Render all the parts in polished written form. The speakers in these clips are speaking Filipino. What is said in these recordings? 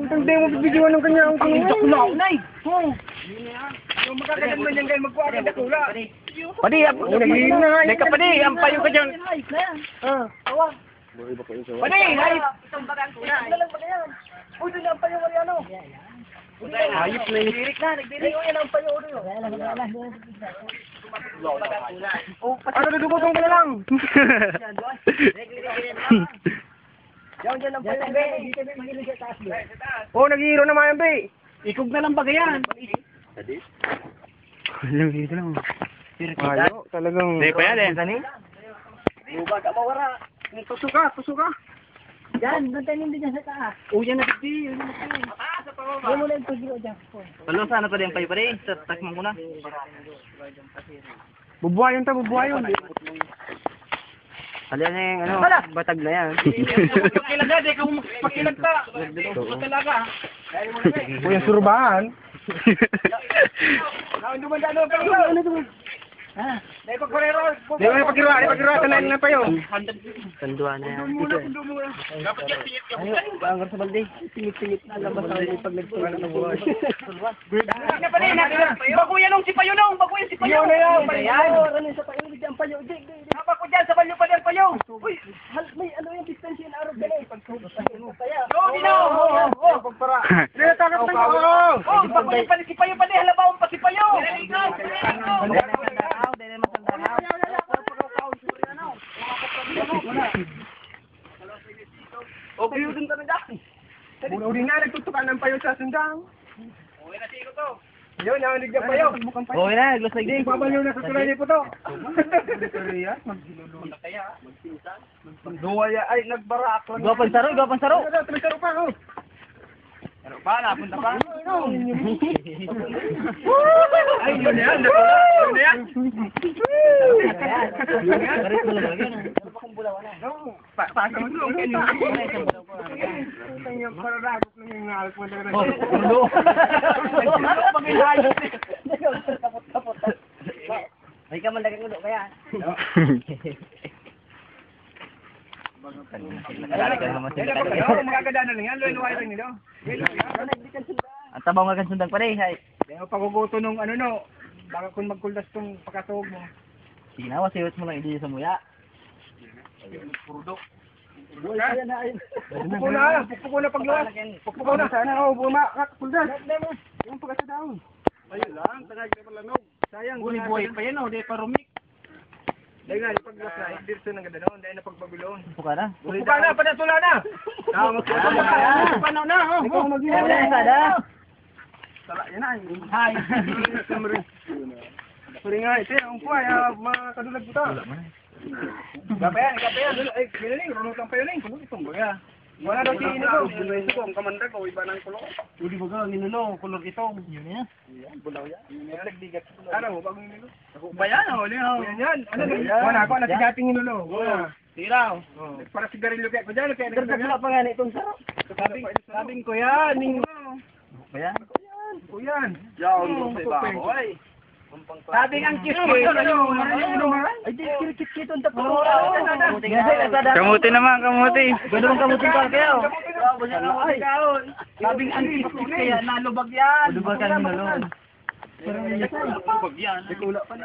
Hindi mo bibigyan ng kanya ang kanya. Dakula ako, nay. Yung magkakagan man yan kayo magkuha ng dakula. Padi, may kapadi, ang payo ka dyan. Padi, ay. Itong bagang kuya. Uy, doon ang payo, Mariano. Ayop na yun. Nagdiring ko yan ang payo. Ano, dudugutong ko na lang. Yan dyan ang payo. Oh, nag-iiro naman yan, be. Ikog na lang bagayan. Dito lang. Ayo, talagang... Hindi pa yan eh. Sani? Buba ka mawara. Tusuka. Yan, doon tayo hindi dyan sa taas. Oh, yan na digdi. Hindi mo lang pagiro dyan. Ano, sana pa din payo pa rin. Takman ko na. Bubuhayon ta, bubuhayon. Halika na yung ano, batag na yan. Pakilag di ka pakilag ta. Ito talaga. Kuya surbahan. Ano ito? Ah, Di ba pagkira, tanayin na pa yun. Tandua na yan. Anggar sa balde. Tingit-tingit na labas sa rin pag nagtulog na buhay. Bakuya nung si Payo nung, bakuya si Payo. ano sa payo, bigyan payo. Haba ko dyan, sa balyo pa din Payo. Uy, May ano yung distance yung araw ka na eh. pagpara. Takot na ko. Bakuya pa din si Payo pa din, halabaon pa si Payo. Okay, yun ka na dyan. Muna rin nga, nagtutukan ng Payo sa sundang. Okay na sigo to. Yun, nakanig na Payo. Okay na, naglasag din. Babaliw na sa tulay niyo po to. Duwaya, ay, nagbarak. Gwapan saro. Tumisaro pa, oh. Pero pa, napunta pa. Ay, yun na yan. Yun na yan. Garis mo lang lagyan. Pasa mo doon. Pararagok lang yung ngalak mo na rin. Oh, urdo. Kapot. Ay ka man dagang ulo kaya. Magkakadaan lang yan. Luwai lang nilo. Ang tabaw nga kansundang pa rin. Kaya paguguto nung ano no. Baka kung magkuldas tong pakatog mo. Sige na, wasiwit mo lang hindi sa muya. Purdo. Pupuko na pagluwas. Pupuko na. Sana ako buma. Kuldas. Yung pagkatadaon. Ayun lang. Tagay ka pala sayang. Buhay pa yan o, di pa rumik. Dahil nga, ipaglas na. Dirso ng ganda noon. Dahil na pagpabilon. Upo ka na. Pupuka na. Panatula na. Panaw na. Ikaw mag-iwan. Sala, yan na. Hi. Sorry nga, ito yung puhay. Mga kadulag po ito. Gapayan. Ay, pinaling. Runotang pa yun. Itong baga. Wala daw si Inigo. Ito ko, ang kamandag ko. Iba ng kulong. Uli baga, ninulo, kulor itong. Yun yan. Bulaw yan. Nagbigat. Ano, bagong Inigo? Ba yan o, Yan. Ano, wala ko. Nasigating Inigo. Tiraw. Para sigarilyo kaya ko dyan. Dagdag pa nga na itong sarap. Sabing ko yan. Ba yan? Kuyan. Yaon mo sa ibabaw. Ay. Sabing ang kiss ko. Ay, di kirikit-kit ang tapos. Kamuti naman, kamuti. Ganun kamuti pa kayo. Sabing ang kiss ko kaya nalubag yan. Lubag ka ng nulo. Lubag yan.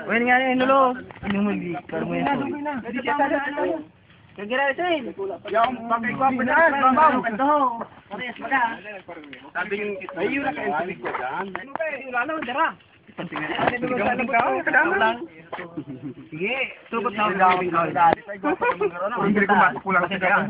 Uy, nga yung nulo. Ano mo hindi? Karo mo yun. Kagira ito eh. Yung bagay ko pa na. Babaw. Ito. Parehas pa ka. Sabing ayun na kayo sabing ko dyan. Ano ba eh? Wala naman dara. Sige, tukot na ako. Hindi ko masok lang sa kaya.